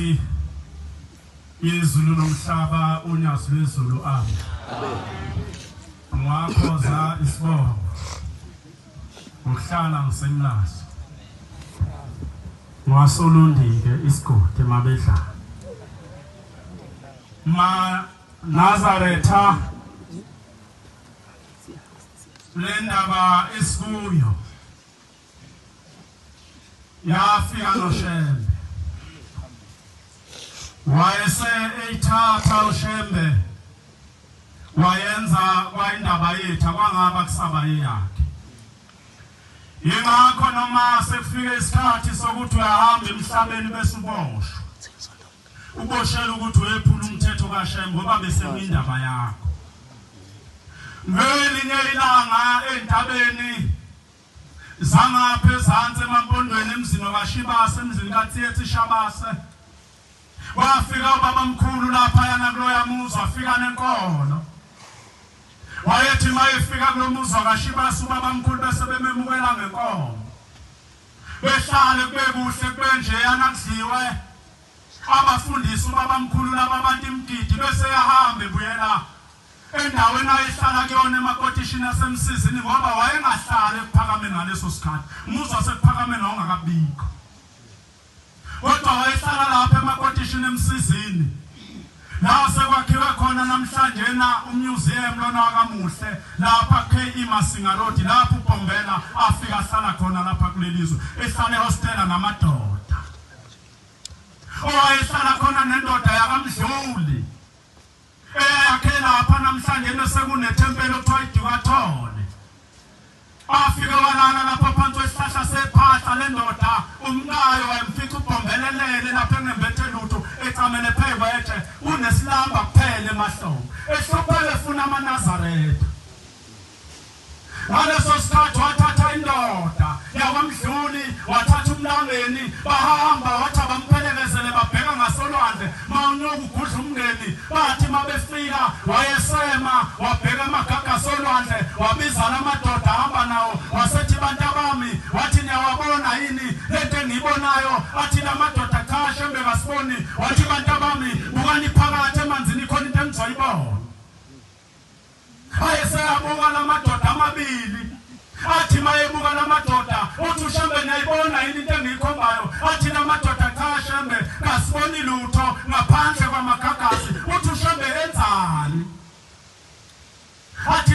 Nkosi izulu nomhlaba unyazo lwezulu ami. Ngakhoza isibongo. Ngihlala ngisemlazo. Ngwasolundike isigodi emabedla. Ma Nazaretha lendaba isikuyo. Yafika noShembe. Wayese ethatha uShembe wayenza kwindaba yethu kwangaba kusaba yakhe. Yingakho noma sekufika isikhathi sokuthi uyahamba emhlabeni bese uboshwa. Uboshela ukuthi uyephula umthetho kaShembe ngoba bese indaba yakho. Ngelinye ilanga entabeni zangapha ezantsi emampondweni emzini kaShibase emzini kaThethi Shabase. Wafika ubabamkhulu lapha yana kuloya muzi wafika nenkolo. Wayethi mayefika kulomuzi kaShibase ubabamkhulu bese bememukela ngenkomo. Behlale kube kuhle kube nje yana kudliwe. Abafundisi ubabamkhulu laba abantu imdidi bese yahamba ebuyela endaweni ayihlala kuyona emakotishini asemsizini ngoba wayengahlala ePhakame ngaleso sikhathi. Umuzi wasePhakame ongakabikho. Kodwa wayehlala lapha emakotishini emsizini. La sekwakhiwe khona namhlanje na umuseum lona wakamuhle lapha Masinga Road lapho uBombela afika ahlala khona lapha kulelizwe ehlale hostela namadoda. Owayehlala khona nendoda yakaMdluli. Eyakhe lapha namhlanje bese kunethempeli okuthiwa iDukathole. Afika walala lapha phansi kwesihlahla sephahla lendoda umnayo wayemfica uBombelelele lapha engembethe lutho ecamele phezulu unesilamba kuphela emahlombe. Ehlupha efuna amaNazaretha. Ngaleso sikhathi wathatha indoda yakwaMdluli wathatha umlangeni bahamba wathi abampelekezele babheka ngasolwandle mawunokugudla umngeni bathi mabefika wayesema wabheka amagaga solwandle wabiza lamadoda ahamba nawo wasethi bantabami wathi niyawabona yini lento engiyibonayo athi lamadoda cha Shembe kasiboni wathi bantabami bukani phakathi emanzini khona into engizoyibona. Ayeseyabuka lamadoda amabili athi mayebuka lamadoda uthi uShembe niyayibona yini into engiyikhombayo athi lamadoda cha Shembe kasiboni lutho ngaphandle kwamagagasi uthi uShembe enzani athi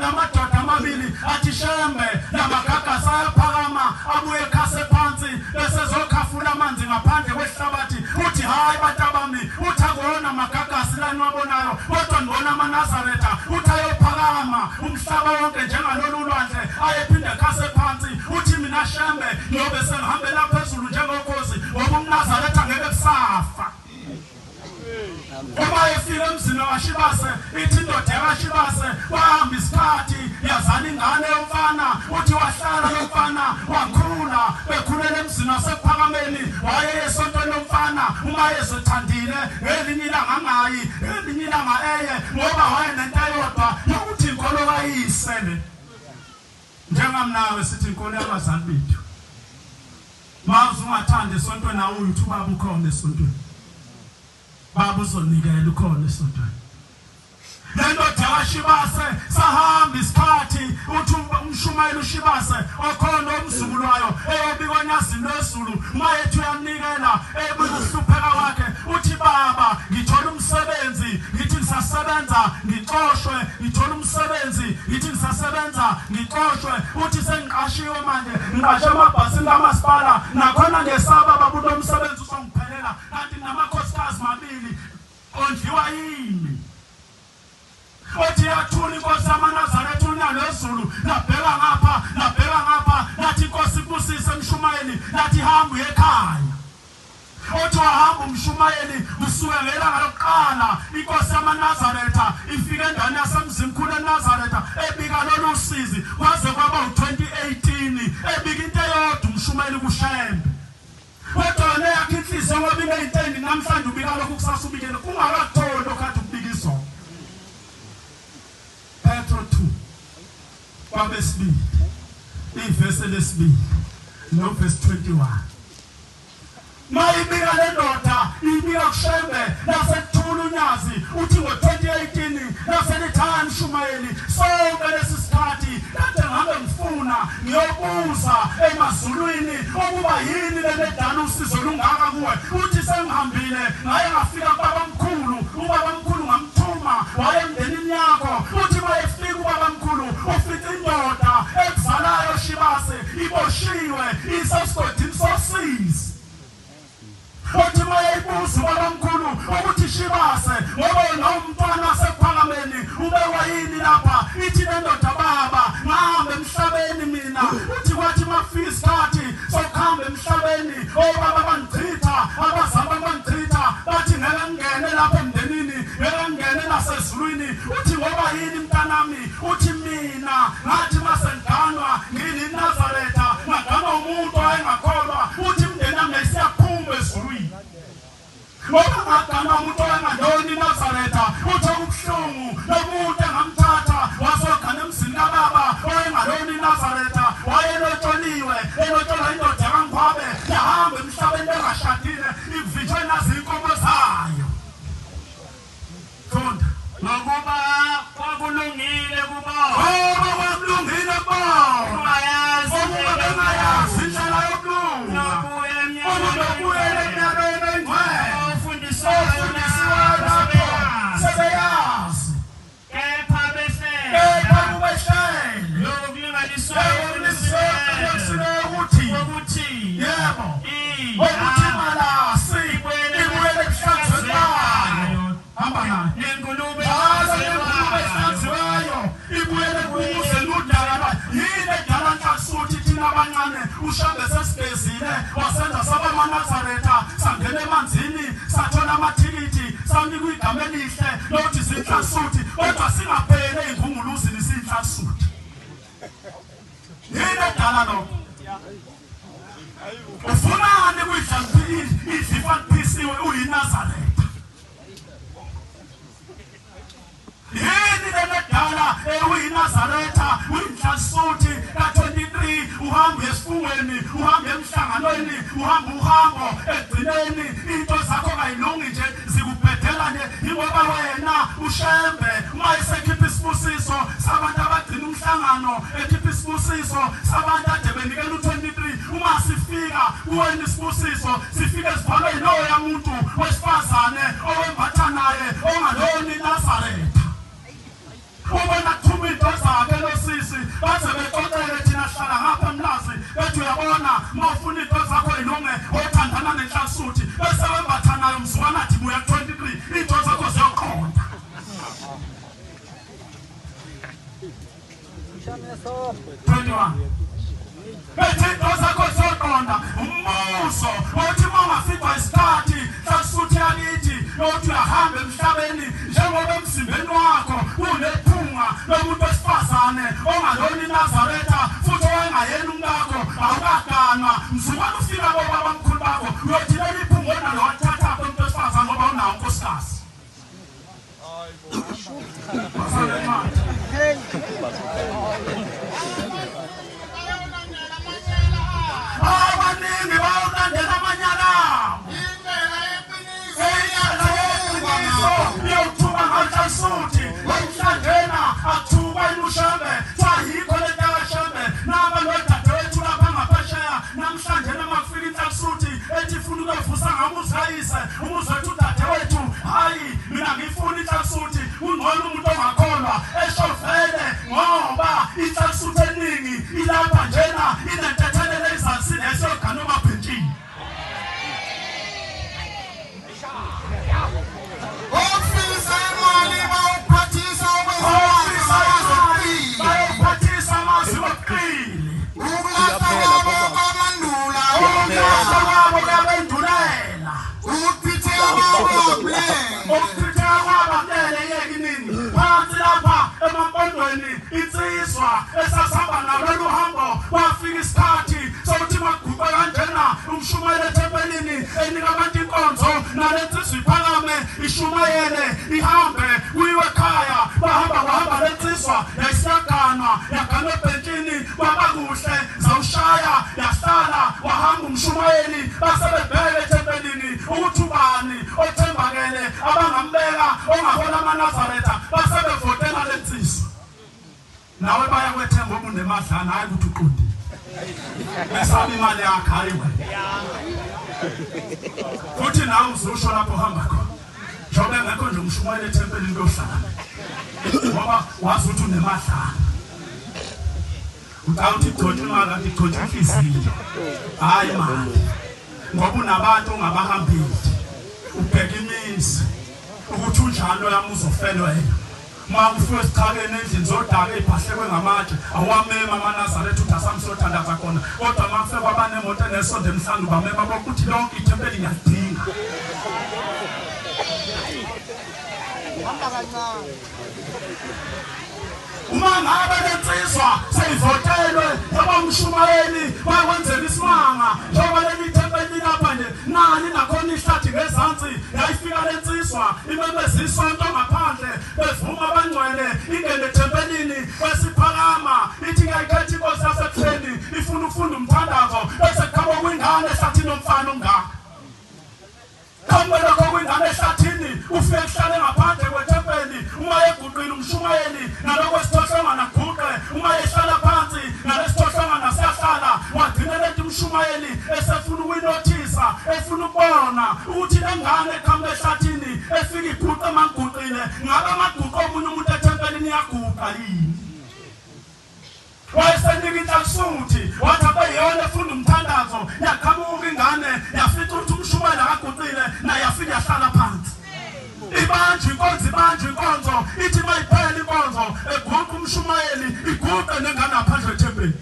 lamadoda amabili athi Shembe lamagagasi ayaphakama abuye ekhase phansi bese zokhafula amanzi ngaphandle kwehlabathi uthi hayi bantabami uthi akona amagagasi lani wabonayo kodwa ngibona amaNazaretha uthi ayophakama umhlaba wonke njengalolu lwandle ayephinde ekhase phansi uthi mina Shembe ngiyobe sengihambela phezulu njengokhozi ngoba umNazaretha ngeke kusafa. Uma efika emzini kaShibase ithi indoda kaShibase wahamba isikhathi yazala ingane yomfana uthi wahlala yomfana wakhula bekhulela emzini wasephakameni waye esontweni lomfana uma ezothandile ngelinye ilanga ngayi ngelinye ilanga eye ngoba wayenento yodwa yokuthi inkolo kayisele njengamnawe sithi inkolo yabazali bethu mawuze ungathanda esontweni nawe uthi ubaba ukhona esontweni baba uzonikela ukhona esontweni. Lendoda kaShibase sahamba isikhathi uthi umshumayeli uShibase okhona omzukulayo eyobika onyazini lwezulu mayethi uyanikela ebukuhlupheka kwakhe uthi baba ngithola umsebenzi ngithi ngisasebenza ngixoshwe ngithola umsebenzi ngithi ngisasebenza ngixoshwe uthi sengiqashiwe manje ngiqashe amabhasi kamasipala nakhona ngesaba babulo umsebenzi uzongiphelela kanti namakhosikazi mabili ondliwa yini. Othi yathula inkosi yamaNazaretha unalezulu labheka ngapha nathi inkosi ibusise umshumayeli nathi hamba ekhaya. Othi wahamba umshumayeli usuke ngelanga lokuqala inkosi yamaNazaretha ifika endaweni yasemzimkhulu eNazaretha ebika lolu usizi kwaze kwaba u2018 ebika into eyodwa umshumayeli kuShembe. Kodwa neyakhe inhliziyo ngoba ineyinteni namhlanje ubika lokhu kusasa ubikele kungakatholi okade ukubikiswa. Petro 2 kwabesibili ivesi lesibili no verse 21. Mayibika le ndoda wabuza emazulwini ukuba yini ledala usizo lungaka kuwe. Uthi sengihambile ngaye ngafika kubabamkhulu, ubabamkhulu ngamthuma waye emndenini yakho. Uthi mayefika ubabamkhulu ufica indoda ekuzalayo Shibase iboshiwe isesigodini sosizi. Uthi mayeyibuza ubabamkhulu ukuthi Shibase ngoba nomntwana wasephalameni ubewa yini lapha. Ithi lendoda baba ngihambe emhlabeni mina. Uthi kwathi mafika isikhathi sokuhamba emhlabeni obaba bangichitha, abazali bangichitha, bathi ngeke ngene lapha emndenini, ngeke ngene nasezulwini. Uthi ngoba yini mntanami? Uthi mina ngathi masengiganwa ngini Nazaretha ngaganwa umuntu ayengakholwa. Uthi umndeni wami ngesiyaphuma ezulwini ngoba ngaganwa umuntu ayengandoni Nazaretha. Uthi okubuhlungu nomuntu engamthatha wasogana emzini kababa oyengaloni Nazaretha, wayelotsholiwe elotsholwa indoda yakangwabe yahamba emhlabeni engashadile ivinjwe nazinkomo zayo. Funda ngokuba kwakulungile kubo, kwakulungile kubo ungayazi bengayazi indlela yokulunga nokuya eminyakeni engcwele ofundiswayo sebeyazi kepha behlele behlele lokulinganiswayo ukuthi yebo ukuthi malasi ibuyele ebuhlanzweni bayo. Hamba nayo nengulube ehlanziweyo ibuyele kuze ludala. Yini edala nhlasuthi thina abancane ushambe sesigezile wasenza sabamaNazaretha sangena emanzini sathola amathikithi sanikwa igama elihle lokuthi zinhlasuthi kodwa singaphele ey'ngunguluzini sinhlasuthi. Yini edala lokho? Ufunani idlifa liphisiwe uyiNazaretha? Yini ledala uyiNazaretha uyinhlasuthi ka-23 uhamba esifungweni, uhamba emhlanganweni, uhamba uhambo egcineni into zakho kayilungi nje zikubhedela nje. Ingoba wena ushembe uma esekhipha isibusiso sabantu abagcina umhlangano, ekhipha isibusiso sabantu ade benikela u-23. Uma sifika kuwena isibusiso sifike sibhalwe yiloya muntu wesifazane owembatha naye ongaloni Nazaretha. Ubona kuthuma into zakhe losisi baze bexoxele thina hlala ngapha emlazi bethi uyabona uma ufuna into zakho yilunge othandana nenhlasuthi bese wembatha nayo mzukwana athi buya 23 into zakho ziyoqonda. Bethi into zakho ziyoqonda. Umbuzo othi uma ungafikwa isikhathi nhlasuthi yakithi yokuthi uyahamba emhlabeni njengoba emzimbeni wakho kunephunga lomuntu wesifazane ongaloni Nazaretha futhi owayengayena umkakho awukaganwa. Mzukwana ufika kobabamkhulu bakho uyothi leli phunga onalo wathathaphi umuntu wesifazane ngoba unawo unkosikazi. Abaningi bawulandela amanyala yothuba nganhlasuthi wemhlandena athuba ilushambe twayikho lentakashambe naba nodadewethu lapha ngaphesheya namhlanje namafika inhlasuthi ethi funa ukuvusa ngamuzayise umuzwethu udadewethu. Hayi mina ngifuna inhlasuthi ungcono umuntu ongakholwa esho vele ngoba inhlasuthi eningi ilapha njena inentethelelo ezansi nesiyogana omabhentshini. Bayophathisa amazwi obuqili ukulahla kwabo kuyabendulela ukuchitheka kwabo kulele yeki nini phansi lapha emampondweni insizwa esasihamba nalo lolu hambo. Kwafika isikhathi sokuthi maguqe kanjena umshumayele ethempelini enika abantu inkonzo nale nsizwa iphakame ishumayele ihambe kuyiwe ekhaya. Bahamba le nsizwa yasiyaganwa yaganwa ebhentshini kwaba kuhle zawushaya yahlala wahamba umshumayeli basebebheke ethempelini ukuthi ubani othembakele abangambeka ongahola amaNazaretha basebevotela le nsizwa. Nawe bayakwethemba ubunemadlana hayi ukuthi uqondile. Besabi imali yakhe hayiwe. Futhi nawe uzosho lapho hamba khona. Njobe ngekho nje umshumayeli ethempelini kuyohlala. Ngoba wazi ukuthi unemadlana. Utawuthi ikhonje imali kanti ikhonje inhliziyo. Hayi manje. Ngoba unabantu ongabahambile. Ubheka imizi ukuthi unjalo yami uzofelwa yena. Uma ufike esichakeni endlini zodaka eziphahlekwe ngamatshe awamema amaNazaretha uthi asamsothandaza khona kodwa makufike kwabanemoto enesonto emhlanje bamema bokuthi lonke ithempeli ngiyadinga. Hamba kancane. Uma ngabe lensizwa seyivotelwe yaba umshumayeli bakwenzela isimanga njengoba leli thempeli lapha nje nani nakhona ihlathi ngezansi yayifika lensizwa imemeza isonto ngaphandle bevuma abangcwele ingene thempelini wesiphakama ithi ngayikhethi inkosi yasebuhleni ifuna ukufunda umthandazo bese kukhaba kwingane ehlathini omfana ongaka Kambela kwingane ehlathini ufike kuhlale ngaphandle kwethempeli uma eguqile umshumayeli naloko esithohlanga naguqe uma ehlala phansi nalesithohlanga nasehlala wagcina lethi umshumayeli esefuna ukuyinothisa efuna ukubona ukuthi lengane ekhamba ehlathini efika iguqe manguqile ngabe amaguqo omunye umuntu ethempelini yaguqa yini wayesenika inhlansuthi wathi abeyona efunda umthandazo yaqhamuka ingane yafica ukuthi umshumayeli akaguqile naye yafika yahlala phansi ibanjwe inkonzo ithi mayiphela inkonzo eguqa umshumayeli iguqe nengane ngaphandle ethempelini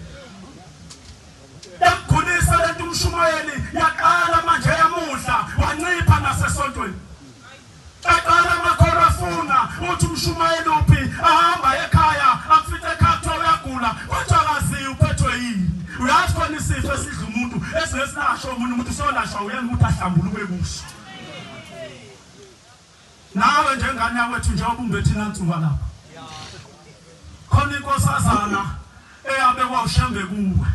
yakhulisa lento umshumayeli yaqala manje yamuhla wancipha nasesontweni aqala amakhoro afuna uthi umshumayeli uphi ahamba ekhaya afite ekhaya uyagula kodwa akaziyo uphethwe yini uyazi khona isifo esidla umuntu esesinasho umuntu solashwa uyenza ukuthi ahlambuluke kuso nawe njengane yakwethu njengoba umbethina nsuka lapha khona inkosazana eyabe kwawushembe kuwe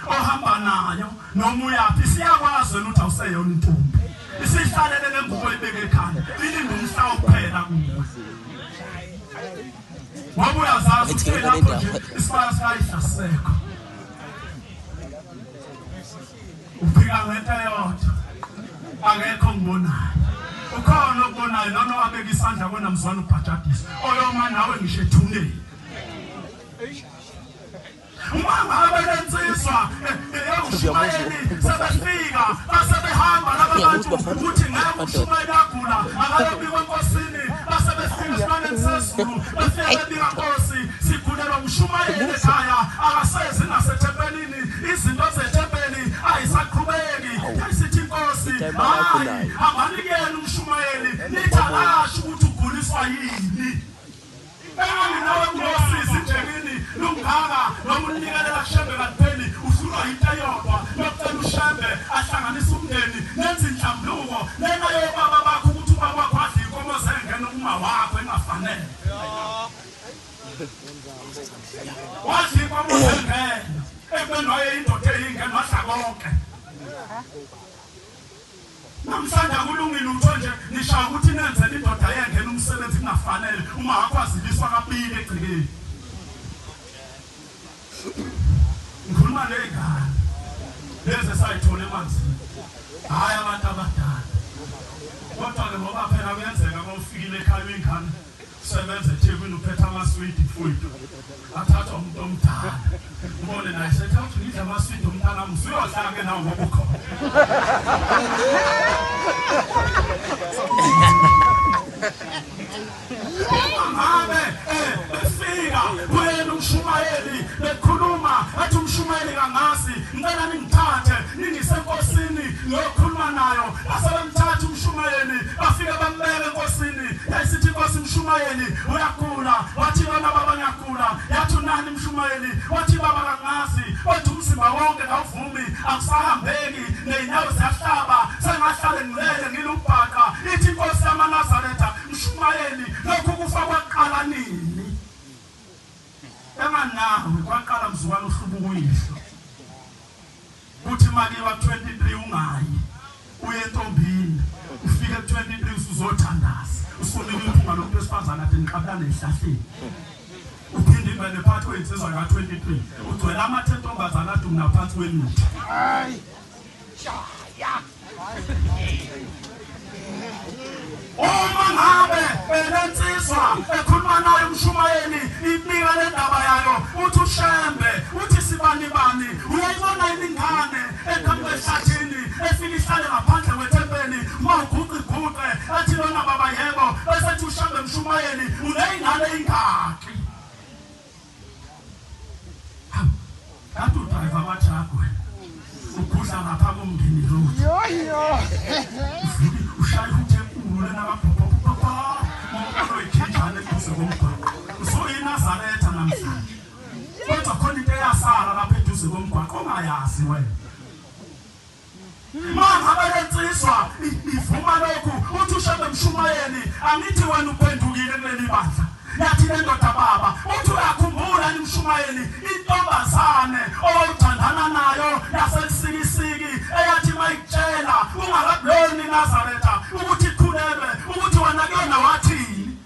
ohamba nayo noma uyapi siyakwazi ukuthi awuseyona intombi isihlalele ngengubo ibeke ekhanda ilinde umhlawo kuphela kuwe ngoba uyazazi ukuthi lapho nje isibaya sikayihlasekho ufika ngento eyodwa akekho ngibonayo ukhona okubonayo noma wabeka isandla kwena mzwana ubhajadisa oyoma nawe ngisho ethuneni uma ngabe lensizwa ushumayeli sebefika basebehamba labantu ukuthi ngeke ushumayeli agula akayobikwa enkosini basebefika esibaneni sezulu befika bika nkosi sigulelwa umshumayeli ekhaya akasezi nasethempelini izinto zethempeli ayisaqhubeki yasithi inkosi hayi abanikeni umshumayeli nithalasha ukuthi uguliswa yini nawe ngosiza njengini lungaka noma unikelela shembe kapheli usulwa into eyodwa nokucela ushembe ahlanganisa umndeni nenza inhlambuko nena yobaba bakho ukuthi ubaba wakho adla inkomo zengene uma wakho engafanele wadla inkomo zengene ekwenwaye indoda eyingene wadla konke namhlanje akulungile utho nje nishaya ukuthi nenzele indoda yengena umsebenzi kungafanele uma akwaziliswa kabili egcikeni ngikhuluma ngegane lezi sayithola emanzini hayi abantu abadala kodwa-ke ngoba phela kuyenzeka uma ufikile ekhaya ingane usebenza eThekwini uphethe amaswidi mfowethu athathwa umuntu omdala ubone naye sethatha ngidla amaswidi umntanami usuyodla-ke nawo ngoba ukhona ngabe befika kuyena umshumayeli bekhuluma athi umshumayeli kangasi ngicela ningithathe ningisenkosini ngiyokhuluma nayo basebemthatha umshumayeli bafika bambeke enkosini yayisithi inkosi umshumayeli uyagula wathi bona baba ngiyagula yathi unani umshumayeli wathi baba kangasi wathi umzimba wonke kawuvumi akusahambeki ney'nyawo ziyahlaba sengahlale ngilele ngilubhaqa ithi inkosi yamaNazaretha mshumayeli lokhu kufa kwaqala nini enganawe kwaqala mzukwana uhlubuka uyihlo kuthi makiwa 23 ungayi uye entombini ufike ku-23 usuzothandaza usunika imphunga lomuntu wesifazane athi niqabulane ehlahleni uphinde Uthimba nephathwe insizwa ka23 ugcwele amathentombazana adu ngaphansi kwemithi. Hayi. Shaya. Uma ngabe benensizwa ekhuluma naye umshumayeli ibika le ndaba yayo uthi ushembe uthi sibani bani uyayibona ingane ekhamba ehlathini efika ihlale ngaphandle kwethempeli mawuguqiguqe athi lona baba yebo bese ushembe umshumayeli uneyingane ingaki kanti udrive amathrakwe ukhudla ngapha komndeni lo ushaya uthempulu lena kapopopopapa ngoba ikhijana eduze komgwaqo usoyinazaretha namhlanje kodwa khona into eyasala lapha eduze komgwaqo ongayazi wena mama balensizwa ivuma lokhu uthi ushebe mshumayeli angithi wena uphendukile kuleli bandla yathi lendoda baba uthi uyakhumbula nimshumayeli intombazane owuthandana nayo yasesikisiki eyathi mayitshela ungakaboni Nazaretha ukuthi ikhulelwe ukuthi wena kuyona wathini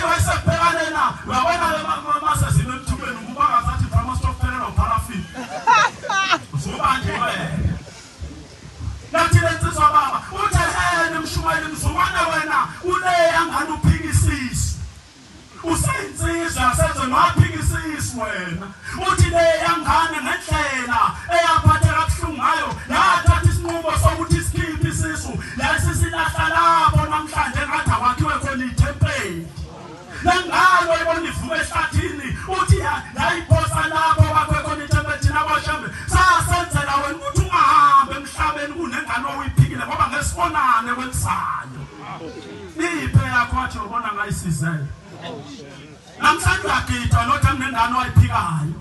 wayesebhekane na wabona masezini emthubeni ukuba ngazathi drama stop phelela uparafini uzubanje wena nathi lensizwa baba uthi nimshumayeli mzukwane wena uleya ngani uphikisisi useyinsizwa senze nowaphikisisi wena uthi leya ngane ngendlela eyaphatheka kabuhlungu ngayo yathatha isinqumo sokuthi isikhiphe isisu yasisilahla lapho namhlanje ngathi akwakhiwe khona ithempeli nangalo ibona ivume ehlathini uthi yayiphosa lapho kwakhe khona ithempeli thina abashambe sasenzela wena ukuthi ungahambe emhlabeni kunengane oyiphikile ngoba ngesibonane kwelisayo iphe yakho wathi ubona ngayisizele namhlanje uyagida lothi nengane oyiphikayo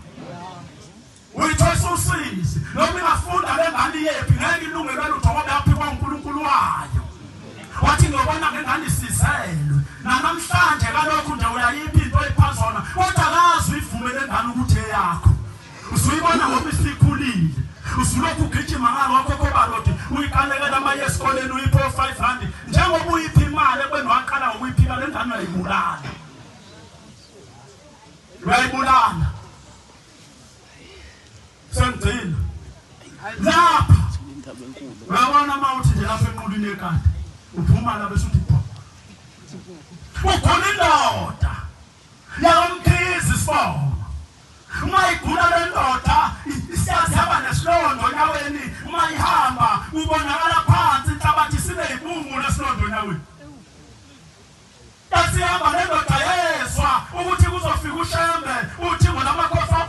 uyithosa usizi noma ingafunda lengane yephi ngeke ilungelo lutho ngoba yaphikwa uNkulunkulu wayo wathi ngiyobona ngengane isizelwe namhlanje kalokhu nje uyayiphi into ephazona kodwa akazi ivume lengane ukuthi eyakho usuyibona ngoba isikhulile usulokhu ugijima ngalo wakho kobaloti uyikanekela amaye esikoleni uyipho 5 rand njengoba uyiphi imali ekweni waqala ngokuyiphika lengane uyayibulala sengcina lapha uyabona mawuthi nje lapha enqulwini ekade uphuma la bese uthi ukhona indoda yamkhizi sifo mayigula le ndoda isiyahamba nesilondo nyaweni mayihamba ubonakala phansi inhlabathi sineyibungu lesilondo nyaweni yasihamba le ndoda yezwa ukuthi kuzofika ushembe uthi ngolamakhofa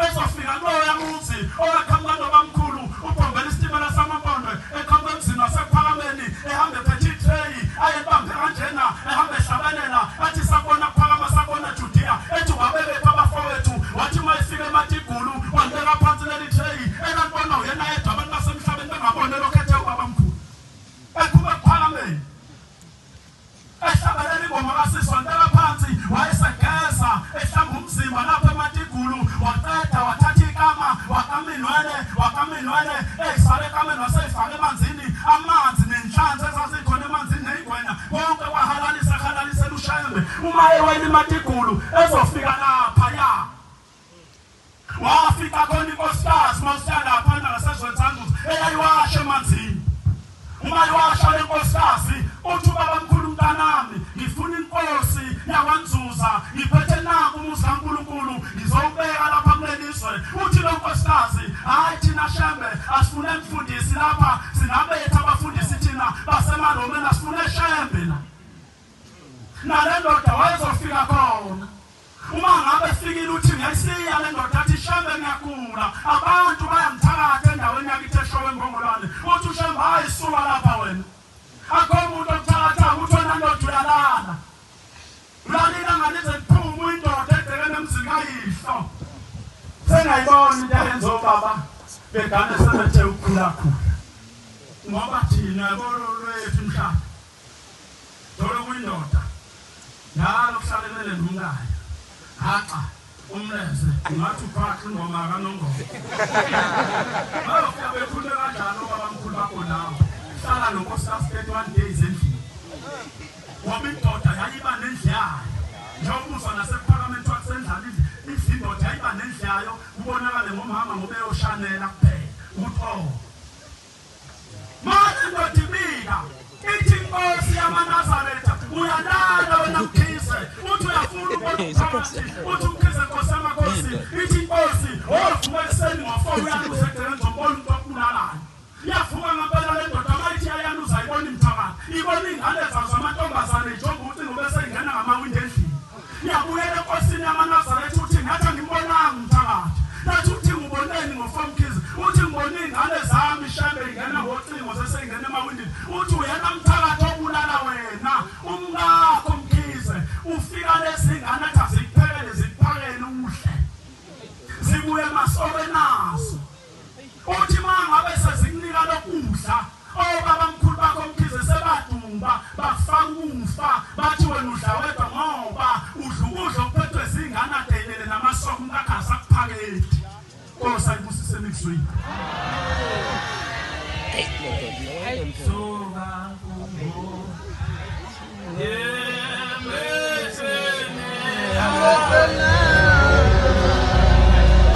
ezofika kuloya yamuzi owakhamba nobamkhulu ubhombela isitimela samapondwe ekhamba emzini wasephakameni ehambe phethe itray ayebambe kanjena ehambe ehlabelela athi sakona phakama sakona Judea ethi wabebe babafowethu wathi mayifike ematigulu wandeka phansi leli tray enantona yena yedwa abantu basemhlabeni bengabone lokho ethe ubabamkhulu ekhuma phakameni ehlabelela ingoma kasisondela phansi wayesegeza ehlamba umzimba lapha ematigulu waqeda wathatha ikama wakaminwele eyisale ekameni waseyifaka emanzini amanzi nenhlanzi ezazikhona emanzini neyigwenya konke wahalalisela ushembe uma ewela ematigulu ezofika lapha ya wafika khona inkosikazi mawusiya lapha nasezweni sanduzi eyayiwasha emanzini uma iwasha le nkosikazi uthi ubabamkhulu mntanami ngifuna inkosi yakwanzuza ngiphethe naku umuzi kaNkulunkulu ngizobeka lapha kulelizwe uthi lo nkosikazi hayi thina shembe asifune umfundisi lapha sinabetha abafundisi thina basemaromeni asifune shembe nale ndoda wayezofika khona uma ngabe fikile uthi ngiyisiya le ndoda athi shembe ngiyagula abantu bayamthakatha endaweni yakithi eshowe ngongolwane uthi ushembe hayi suka lapha wena akho umuntu okuthakatha ukuthi wena ndoda uyalala ulalila ngalize kuphuma indoda ebhekene emzini kayihlo sengayibona into ayenza obaba begane sebethe ukukhulakhula ngoba thina bololwethu mhlaba dolo kwindoda njalo kuhlalelele nomkayo haxa umleze ngathi uphakhe ingoma kaNongoma bayokuya bekhuleka kanjalo babamkhulu bakho nawo hlala nonkosikazi 31 days endlini ngoba indoda yayiba nendlela Njengoba nasephalamenti wasendlalile izindoda ayiba nendlayo ubonakale ngomama ngoba eyoshanela kuphela ukuthi manje ndodibika ithi inkosi yamaNazaretha uyalala wena Mkhize uthi uyafuna ukubonakala uthi uMkhize Nkosi yamakhosi ithi inkosi ovuka ekuseni ngo4 uyaluza eGrenzo mbona umuntu okulalayo yavuka ngempela le ndoda mayithi yayaluza ayibona imthakathi ibona ingane zazo amantombazane ijonga ukuthi ngoba seyingena ngamawindi endlini yabuyela enkosini yamaNazaretha uthi ngathi ngimbonanga umthakathi nathi uthi ngiboneni ngo4 Mkhize uthi ngibona ingane zami ishambe ingena ngocingo sesengena emawindini uthi uyena umthakathi obulala wena umngakho Mkhize ufika lezingane athi azikuphekele zikuphakele uhle zibuye masobe naso uthi mangabe sezikunika lokudla obaba mkhulu bakho Mkhize sebaduba bafaka umfa bathi wena udla wedwa ngoba udla ukudla okuphethwe zingane adelele namasoko umkakhaza akuphakeli Nkosi ayibusise emizweni Yeah,